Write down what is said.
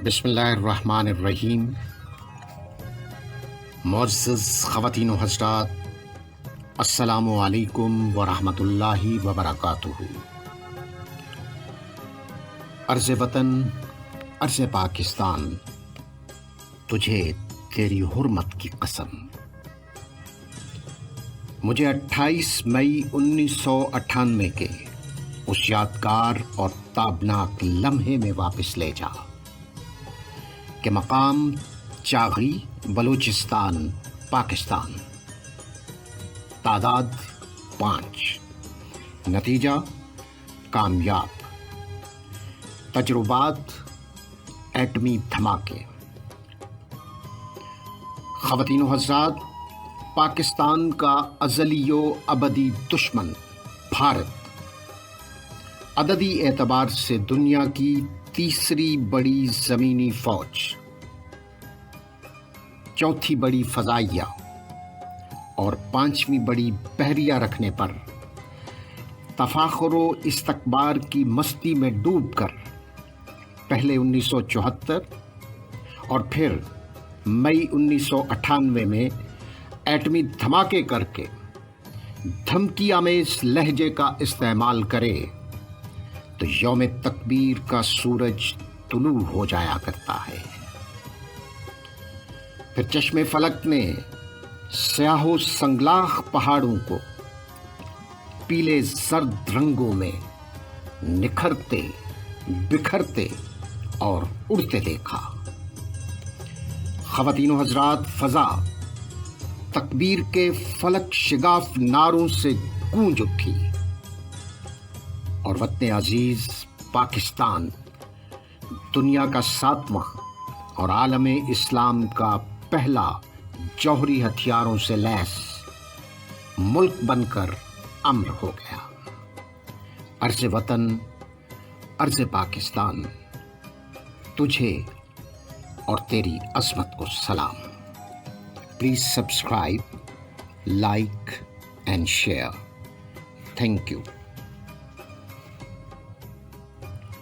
بسم اللہ الرحمن الرحیم۔ معزز خواتین و حضرات، السلام علیکم ورحمۃ اللہ وبرکاتہ۔ عرض وطن، عرض پاکستان، تجھے تیری حرمت کی قسم۔ مجھے 28 مئی 1998 کے اس یادگار اور تابناک لمحے میں واپس لے جا کہ مقام چاغی، بلوچستان، پاکستان، تعداد 5، نتیجہ کامیاب، تجربات ایٹمی دھماکے۔ خواتین و حضرات، پاکستان کا ازلی و ابدی دشمن بھارت عددی اعتبار سے دنیا کی تیسری بڑی زمینی فوج، چوتھی بڑی فضائیہ اور پانچویں بڑی بحریہ رکھنے پر تفاخر و استکبار کی مستی میں ڈوب کر پہلے 1974 اور پھر مئی 1998 میں ایٹمی دھماکے کر کے دھمکی آمیز لہجے کا استعمال کرے تو یوم تکبیر کا سورج طلوع ہو جایا کرتا ہے۔ پھر چشم فلک نے سیاہ و سنگلاخ پہاڑوں کو پیلے زرد رنگوں میں نکھرتے، بکھرتے اور اڑتے دیکھا۔ خواتین و حضرات، فضا تکبیر کے فلک شگاف نعروں سے گونج اٹھی اور وطن عزیز پاکستان دنیا کا 7واں اور عالم اسلام کا پہلا جوہری ہتھیاروں سے لیس ملک بن کر امر ہو گیا۔ عرض وطن، عرض پاکستان، تجھے اور تیری عظمت کو سلام۔ Please subscribe, like and share. Thank you.